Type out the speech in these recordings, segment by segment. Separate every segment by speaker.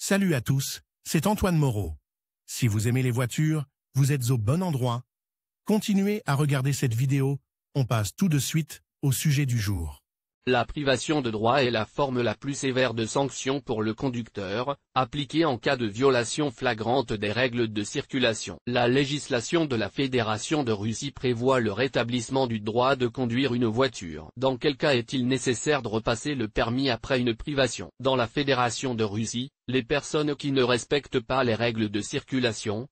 Speaker 1: Salut à tous, c'est Antoine Moreau. Si vous aimez les voitures, vous êtes au bon endroit. Continuez à regarder cette vidéo, on passe tout de suite au sujet du jour.
Speaker 2: La privation de droit est la forme la plus sévère de sanction pour le conducteur, appliquée en cas de violation flagrante des règles de circulation. La législation de la Fédération de Russie prévoit le rétablissement du droit de conduire une voiture. Dans quel cas est-il nécessaire de repasser le permis après une privation? Dans la Fédération de Russie, les personnes qui ne respectent pas les règles de circulation,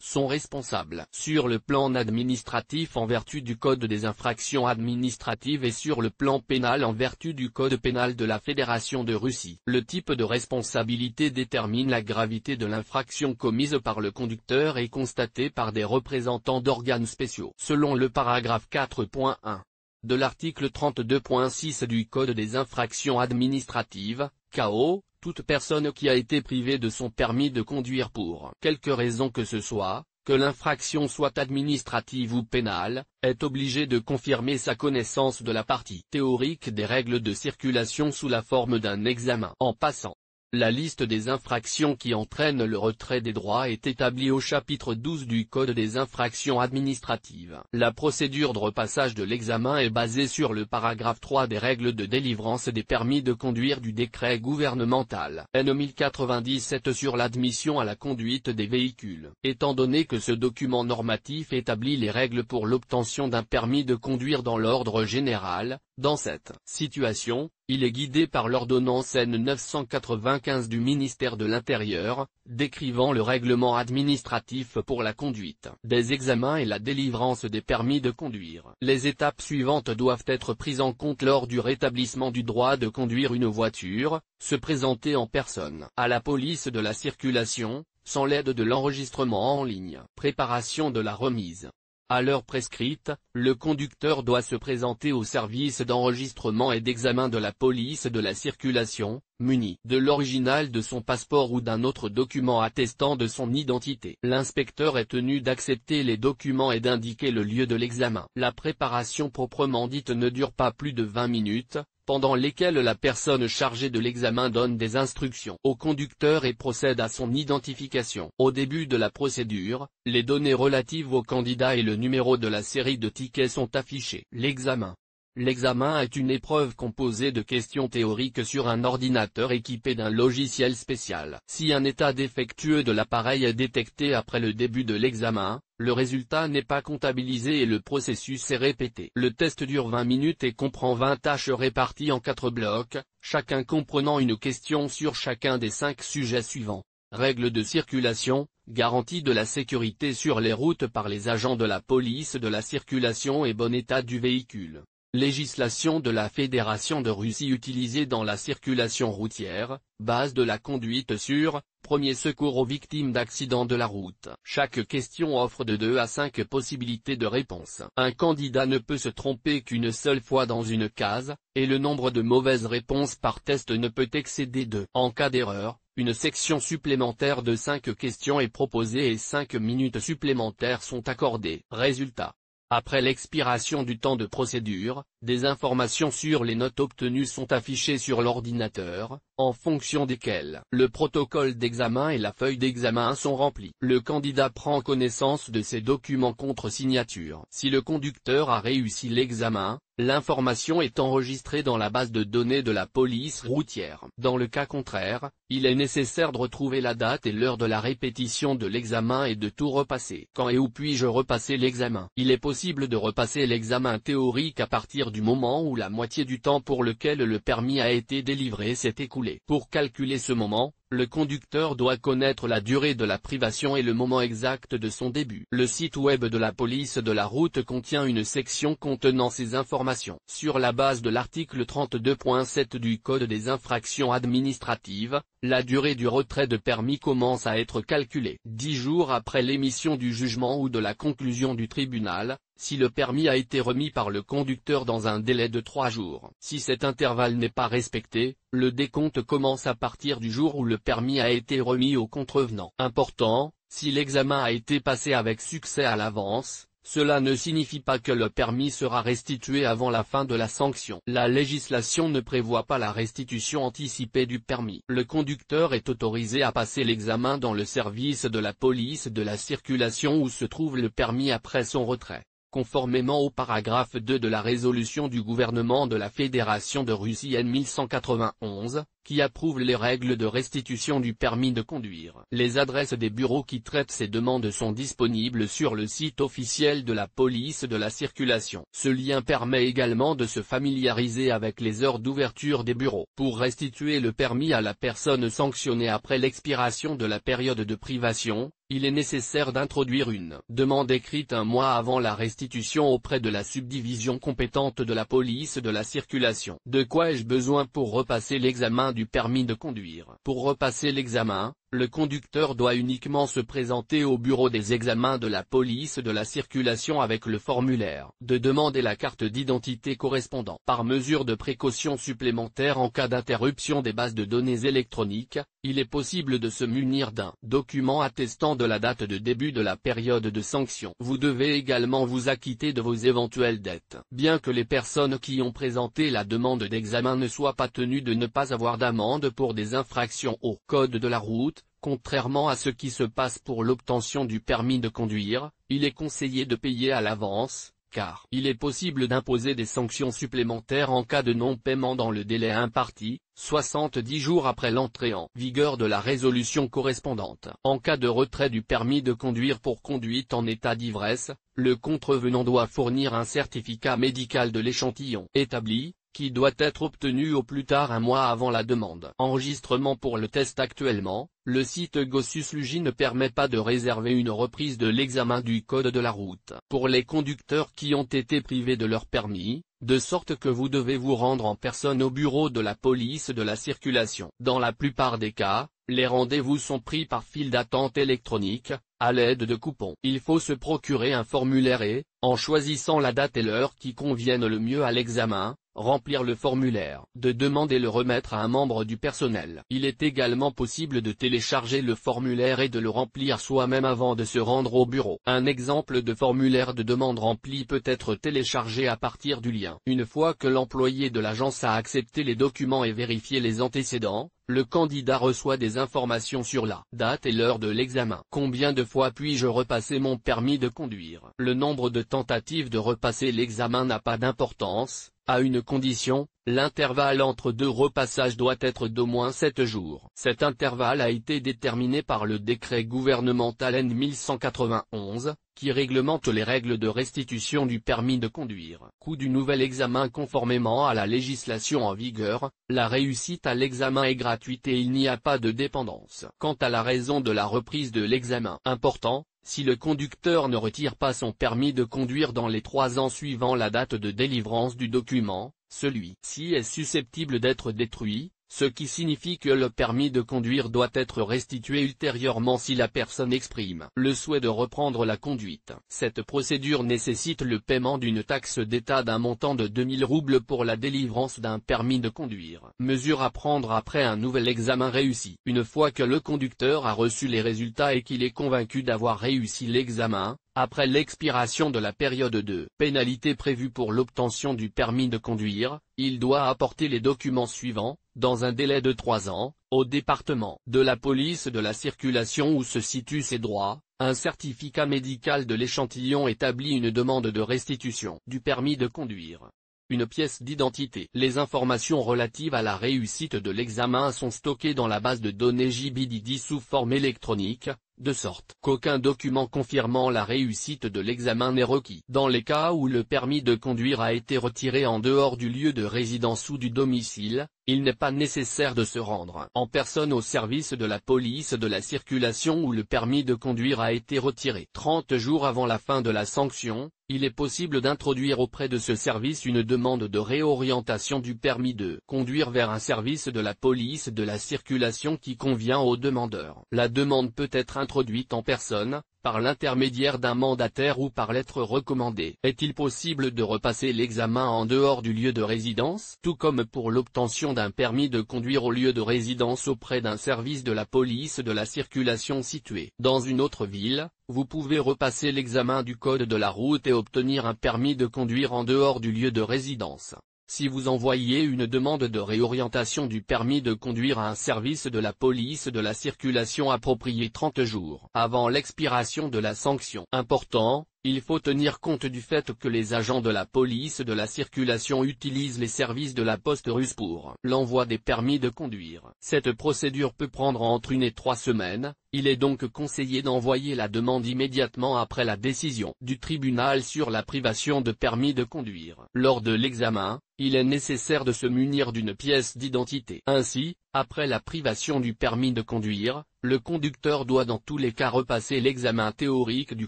Speaker 2: sont responsables sur le plan administratif en vertu du Code des infractions administratives et sur le plan pénal en vertu du Code pénal de la Fédération de Russie. Le type de responsabilité détermine la gravité de l'infraction commise par le conducteur et constatée par des représentants d'organes spéciaux. Selon le paragraphe 4.1 de l'article 32.6 du Code des infractions administratives, KO, toute personne qui a été privée de son permis de conduire pour quelque raison que ce soit, que l'infraction soit administrative ou pénale, est obligée de confirmer sa connaissance de la partie théorique des règles de circulation sous la forme d'un examen. En passant, la liste des infractions qui entraînent le retrait des droits est établie au chapitre 12 du Code des infractions administratives. La procédure de repassage de l'examen est basée sur le paragraphe 3 des règles de délivrance des permis de conduire du décret gouvernemental N 1097 sur l'admission à la conduite des véhicules. Étant donné que ce document normatif établit les règles pour l'obtention d'un permis de conduire dans l'ordre général, dans cette situation, il est guidé par l'ordonnance N 995 du ministère de l'Intérieur, décrivant le règlement administratif pour la conduite des examens et la délivrance des permis de conduire. Les étapes suivantes doivent être prises en compte lors du rétablissement du droit de conduire une voiture: se présenter en personne à la police de la circulation, sans l'aide de l'enregistrement en ligne. Préparation de la remise. À l'heure prescrite, le conducteur doit se présenter au service d'enregistrement et d'examen de la police de la circulation, muni de l'original de son passeport ou d'un autre document attestant de son identité. L'inspecteur est tenu d'accepter les documents et d'indiquer le lieu de l'examen. La préparation proprement dite ne dure pas plus de 20 minutes, pendant lesquelles la personne chargée de l'examen donne des instructions au conducteur et procède à son identification. Au début de la procédure, les données relatives au candidat et le numéro de la série de tickets sont affichés. L'examen. L'examen est une épreuve composée de questions théoriques sur un ordinateur équipé d'un logiciel spécial. Si un état défectueux de l'appareil est détecté après le début de l'examen, le résultat n'est pas comptabilisé et le processus est répété. Le test dure 20 minutes et comprend 20 tâches réparties en 4 blocs, chacun comprenant une question sur chacun des 5 sujets suivants. Règles de circulation, garantie de la sécurité sur les routes par les agents de la police de la circulation et bon état du véhicule. Législation de la Fédération de Russie utilisée dans la circulation routière, base de la conduite sûre, premier secours aux victimes d'accidents de la route. Chaque question offre de 2 à 5 possibilités de réponse. Un candidat ne peut se tromper qu'une seule fois dans une case, et le nombre de mauvaises réponses par test ne peut excéder 2. En cas d'erreur, une section supplémentaire de 5 questions est proposée et 5 minutes supplémentaires sont accordées. Résultat. Après l'expiration du temps de procédure, des informations sur les notes obtenues sont affichées sur l'ordinateur, en fonction desquelles le protocole d'examen et la feuille d'examen sont remplis. Le candidat prend connaissance de ces documents contre signature. Si le conducteur a réussi l'examen, l'information est enregistrée dans la base de données de la police routière. Dans le cas contraire, il est nécessaire de retrouver la date et l'heure de la répétition de l'examen et de tout repasser. Quand et où puis-je repasser l'examen? Il est possible de repasser l'examen théorique à partir du moment où la moitié du temps pour lequel le permis a été délivré s'est écoulé. Pour calculer ce moment, le conducteur doit connaître la durée de la privation et le moment exact de son début. Le site web de la police de la route contient une section contenant ces informations. Sur la base de l'article 32.7 du Code des infractions administratives, la durée du retrait de permis commence à être calculée 10 jours après l'émission du jugement ou de la conclusion du tribunal, si le permis a été remis par le conducteur dans un délai de 3 jours. Si cet intervalle n'est pas respecté, le décompte commence à partir du jour où le permis a été remis au contrevenant. Important, si l'examen a été passé avec succès à l'avance, cela ne signifie pas que le permis sera restitué avant la fin de la sanction. La législation ne prévoit pas la restitution anticipée du permis. Le conducteur est autorisé à passer l'examen dans le service de la police de la circulation où se trouve le permis après son retrait. Conformément au paragraphe 2 de la résolution du gouvernement de la Fédération de Russie N 1191, qui approuve les règles de restitution du permis de conduire. Les adresses des bureaux qui traitent ces demandes sont disponibles sur le site officiel de la police de la circulation. Ce lien permet également de se familiariser avec les heures d'ouverture des bureaux. Pour restituer le permis à la personne sanctionnée après l'expiration de la période de privation, il est nécessaire d'introduire une demande écrite un mois avant la restitution auprès de la subdivision compétente de la police de la circulation. De quoi ai-je besoin pour repasser l'examen du permis de conduire? Pour repasser l'examen, le conducteur doit uniquement se présenter au bureau des examens de la police de la circulation avec le formulaire de demande et la carte d'identité correspondant. Par mesure de précaution supplémentaire en cas d'interruption des bases de données électroniques, il est possible de se munir d'un document attestant de la date de début de la période de sanction. Vous devez également vous acquitter de vos éventuelles dettes. Bien que les personnes qui ont présenté la demande d'examen ne soient pas tenues de ne pas avoir d'amende pour des infractions au code de la route, contrairement à ce qui se passe pour l'obtention du permis de conduire, il est conseillé de payer à l'avance, car il est possible d'imposer des sanctions supplémentaires en cas de non-paiement dans le délai imparti, 70 jours après l'entrée en vigueur de la résolution correspondante. En cas de retrait du permis de conduire pour conduite en état d'ivresse, le contrevenant doit fournir un certificat médical de l'échantillon établi, qui doit être obtenu au plus tard un mois avant la demande. Enregistrement pour le test. Actuellement, le site Gossuslugi ne permet pas de réserver une reprise de l'examen du code de la route pour les conducteurs qui ont été privés de leur permis, de sorte que vous devez vous rendre en personne au bureau de la police de la circulation. Dans la plupart des cas, les rendez-vous sont pris par file d'attente électronique, à l'aide de coupons. Il faut se procurer un formulaire et, en choisissant la date et l'heure qui conviennent le mieux à l'examen, remplir le formulaire de demande et le remettre à un membre du personnel. Il est également possible de télécharger le formulaire et de le remplir soi-même avant de se rendre au bureau. Un exemple de formulaire de demande rempli peut être téléchargé à partir du lien. Une fois que l'employé de l'agence a accepté les documents et vérifié les antécédents, le candidat reçoit des informations sur la date et l'heure de l'examen. Combien de fois puis-je repasser mon permis de conduire? Le nombre de tentatives de repasser l'examen n'a pas d'importance, à une condition, l'intervalle entre deux repassages doit être d'au moins 7 jours. Cet intervalle a été déterminé par le décret gouvernemental N 1191, qui réglemente les règles de restitution du permis de conduire. Coût du nouvel examen. Conformément à la législation en vigueur, la réussite à l'examen est gratuite et il n'y a pas de dépendance. Quant à la raison de la reprise de l'examen, important, si le conducteur ne retire pas son permis de conduire dans les 3 ans suivant la date de délivrance du document, celui-ci est susceptible d'être détruit, ce qui signifie que le permis de conduire doit être restitué ultérieurement si la personne exprime le souhait de reprendre la conduite. Cette procédure nécessite le paiement d'une taxe d'État d'un montant de 2000 roubles pour la délivrance d'un permis de conduire. Mesure à prendre après un nouvel examen réussi. Une fois que le conducteur a reçu les résultats et qu'il est convaincu d'avoir réussi l'examen, après l'expiration de la période de pénalité prévue pour l'obtention du permis de conduire, il doit apporter les documents suivants, dans un délai de 3 ans, au département de la police de la circulation où se situent ses droits, un certificat médical de l'échantillon établit une demande de restitution du permis de conduire. Une pièce d'identité. Les informations relatives à la réussite de l'examen sont stockées dans la base de données JBDD sous forme électronique, de sorte qu'aucun document confirmant la réussite de l'examen n'est requis. Dans les cas où le permis de conduire a été retiré en dehors du lieu de résidence ou du domicile, il n'est pas nécessaire de se rendre en personne au service de la police de la circulation où le permis de conduire a été retiré. 30 jours avant la fin de la sanction, il est possible d'introduire auprès de ce service une demande de réorientation du permis de conduire vers un service de la police de la circulation qui convient au demandeur. La demande peut être introduite introduite en personne, par l'intermédiaire d'un mandataire ou par lettre recommandée. Est-il possible de repasser l'examen en dehors du lieu de résidence? Tout comme pour l'obtention d'un permis de conduire au lieu de résidence auprès d'un service de la police de la circulation situé dans une autre ville, vous pouvez repasser l'examen du code de la route et obtenir un permis de conduire en dehors du lieu de résidence. Si vous envoyez une demande de réorientation du permis de conduire à un service de la police de la circulation approprié 30 jours avant l'expiration de la sanction. Important, il faut tenir compte du fait que les agents de la police de la circulation utilisent les services de la poste russe pour l'envoi des permis de conduire. Cette procédure peut prendre entre 1 et 3 semaines, il est donc conseillé d'envoyer la demande immédiatement après la décision du tribunal sur la privation de permis de conduire. Lors de l'examen, il est nécessaire de se munir d'une pièce d'identité. Ainsi, après la privation du permis de conduire, le conducteur doit dans tous les cas repasser l'examen théorique du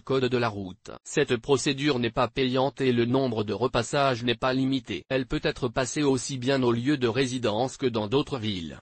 Speaker 2: code de la route. Cette procédure n'est pas payante et le nombre de repassages n'est pas limité. Elle peut être passée aussi bien au lieu de résidence que dans d'autres villes.